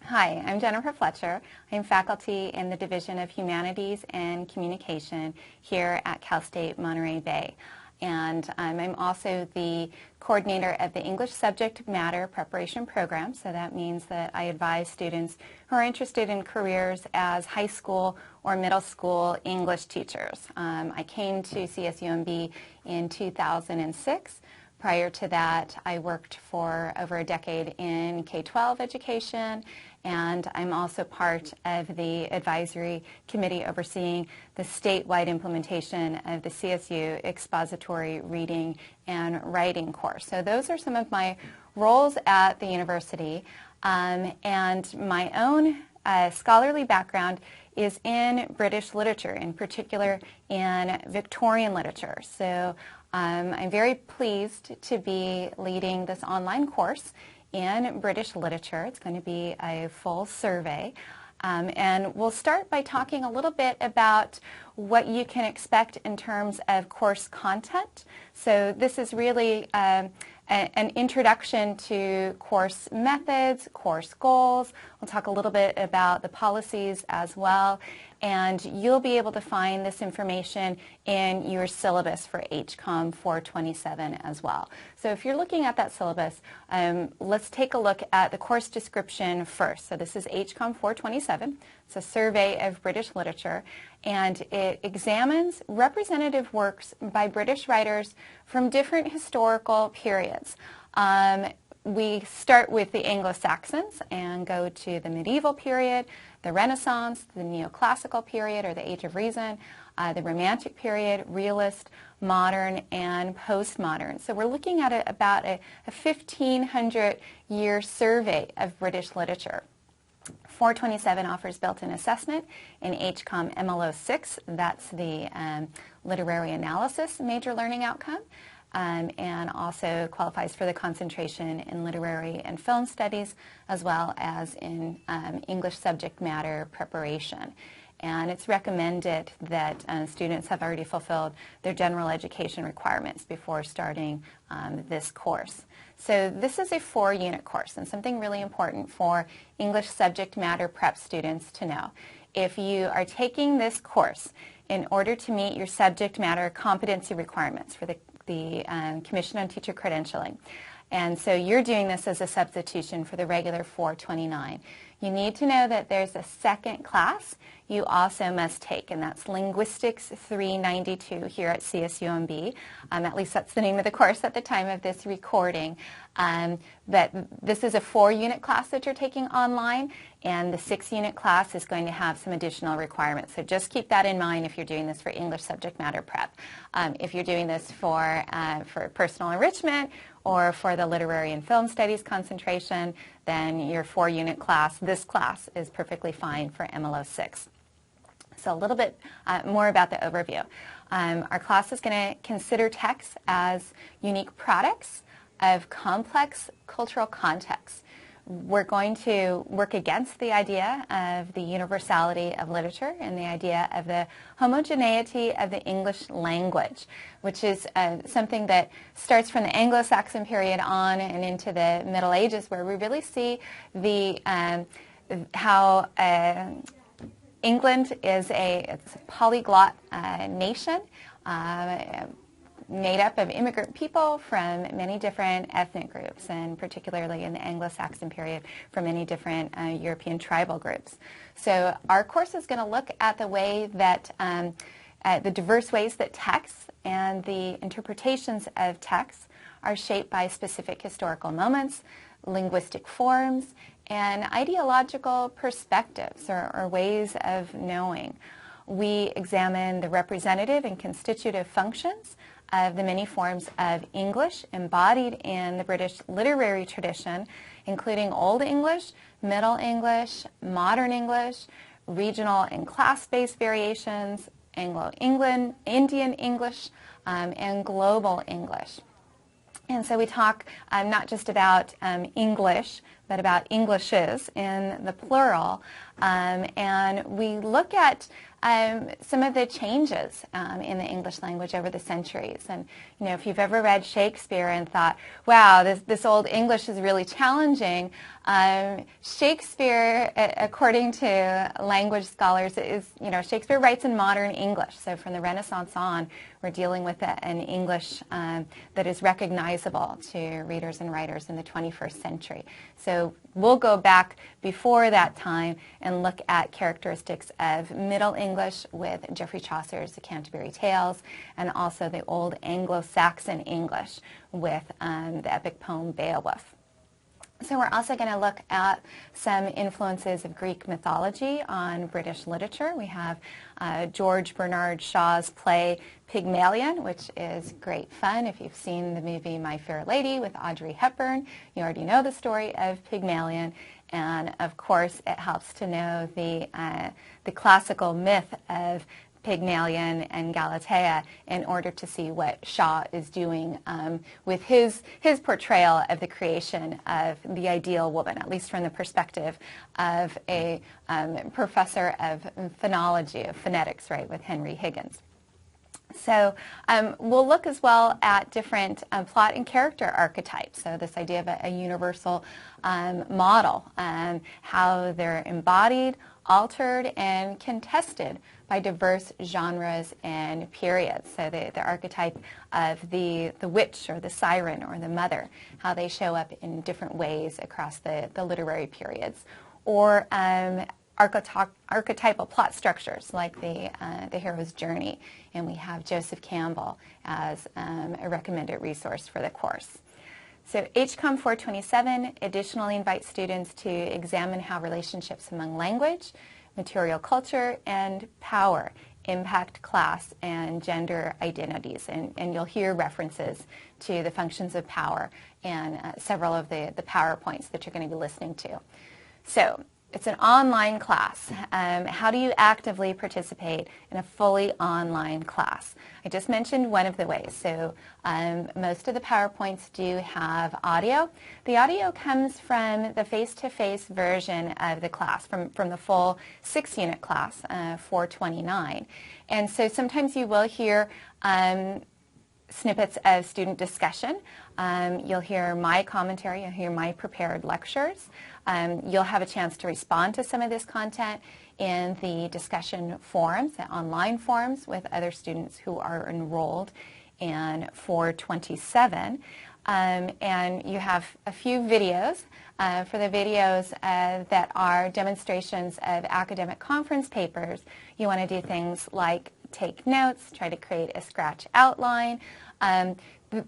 Hi, I'm Jennifer Fletcher. I'm faculty in the Division of Humanities and Communication here at Cal State Monterey Bay. And I'm also the coordinator of the English Subject Matter Preparation Program. So that means that I advise students who are interested in careers as high school or middle school English teachers. I came to CSUMB in 2006. Prior to that, I worked for over a decade in K-12 education, and I'm also part of the advisory committee overseeing the statewide implementation of the CSU Expository Reading and Writing course. So those are some of my roles at the university, and my own scholarly background is in British literature, in particular in Victorian literature. So I'm very pleased to be leading this online course in British literature. It's going to be a full survey. And we'll start by talking a little bit about what you can expect in terms of course content. So this is really an introduction to course methods, course goals. We'll talk a little bit about the policies as well. And you'll be able to find this information in your syllabus for HCOM 427 as well. So if you're looking at that syllabus, let's take a look at the course description first. So this is HCOM 427. It's a survey of British literature, and it examines representative works by British writers from different historical periods. We start with the Anglo-Saxons and go to the medieval period, the Renaissance, the neoclassical period or the Age of Reason, the Romantic period, realist, modern, and postmodern. So we're looking at about a 1,500-year survey of British literature. 427 offers built-in assessment in HCOM MLO 6. That's the literary analysis major learning outcome. And also qualifies for the concentration in literary and film studies, as well as in English subject matter preparation. And it's recommended that students have already fulfilled their general education requirements before starting this course. So this is a 4-unit course, and something really important for English subject matter prep students to know. If you are taking this course in order to meet your subject matter competency requirements for the Commission on Teacher Credentialing, and so you're doing this as a substitution for the regular 429. You need to know that there's a second class you also must take, and that's Linguistics 392 here at CSUMB. At least that's the name of the course at the time of this recording. But this is a 4-unit class that you're taking online, and the 6-unit class is going to have some additional requirements. So just keep that in mind if you're doing this for English subject matter prep. If you're doing this for personal enrichment or for the literary and film studies concentration, then your 4-unit class, this class, is perfectly fine for MLO 6. So a little bit more about the overview. Our class is going to consider texts as unique products of complex cultural contexts. We're going to work against the idea of the universality of literature and the idea of the homogeneity of the English language, which is something that starts from the Anglo-Saxon period on and into the Middle Ages, where we really see the how England is it's a polyglot nation made up of immigrant people from many different ethnic groups, and particularly in the Anglo-Saxon period from many different European tribal groups. So our course is going to look at the way that the diverse ways that texts and the interpretations of texts are shaped by specific historical moments, linguistic forms, and ideological perspectives or ways of knowing. We examine the representative and constitutive functions of the many forms of English embodied in the British literary tradition, including Old English, Middle English, Modern English, regional and class-based variations, Anglo-England, Indian English, and Global English. And so we talk not just about English, but about Englishes in the plural. And we look at some of the changes in the English language over the centuries. And, if you've ever read Shakespeare and thought, wow, this old English is really challenging, Shakespeare, according to language scholars, Shakespeare writes in modern English. So from the Renaissance on, we're dealing with an English that is recognizable to readers and writers in the 21st century. So we'll go back before that time and look at characteristics of Middle English with Geoffrey Chaucer's The Canterbury Tales, and also the Old Anglo-Saxon English with the epic poem Beowulf. So we're also going to look at some influences of Greek mythology on British literature. We have George Bernard Shaw's play Pygmalion, which is great fun. If you've seen the movie My Fair Lady with Audrey Hepburn, you already know the story of Pygmalion. And of course, it helps to know the classical myth of Pygmalion and Galatea in order to see what Shaw is doing with his portrayal of the creation of the ideal woman, at least from the perspective of a professor of phonology, of phonetics, right, with Henry Higgins. So we'll look as well at different plot and character archetypes. So this idea of a universal model, how they're embodied, altered, and contested by diverse genres and periods. So the archetype of the witch or the siren or the mother, how they show up in different ways across the literary periods. Or archetypal plot structures like the hero's journey, and we have Joseph Campbell as a recommended resource for the course. So HCOM 427 additionally invites students to examine how relationships among language, material culture, and power impact class and gender identities. And you'll hear references to the functions of power and several of the PowerPoints that you're going to be listening to. So it's an online class. How do you actively participate in a fully online class? I just mentioned one of the ways. So most of the PowerPoints do have audio. The audio comes from the face-to-face version of the class, from the full 6-unit class, 429. And so sometimes you will hear snippets of student discussion. You'll hear my commentary, you'll hear my prepared lectures. You'll have a chance to respond to some of this content in the discussion forums, the online forums with other students who are enrolled in 427. And you have a few videos. For the videos that are demonstrations of academic conference papers, you want to do things like take notes, try to create a scratch outline.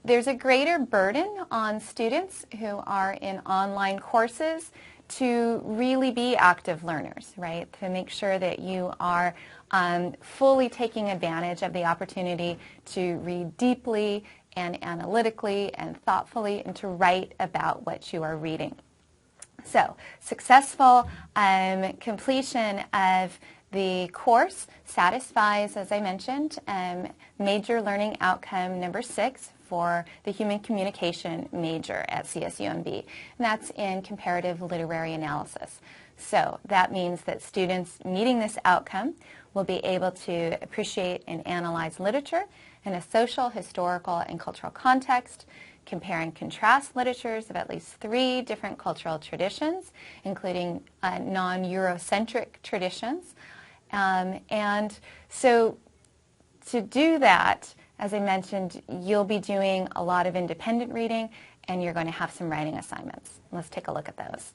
There's a greater burden on students who are in online courses to really be active learners, right? To make sure that you are fully taking advantage of the opportunity to read deeply and analytically and thoughtfully and to write about what you are reading. So, successful completion of the course satisfies, as I mentioned, major learning outcome number 6 for the human communication major at CSUMB, and that's in comparative literary analysis. So that means that students meeting this outcome will be able to appreciate and analyze literature in a social, historical, and cultural context, compare and contrast literatures of at least 3 different cultural traditions, including non-Eurocentric traditions. And so to do that, as I mentioned, you'll be doing a lot of independent reading and you're going to have some writing assignments. Let's take a look at those.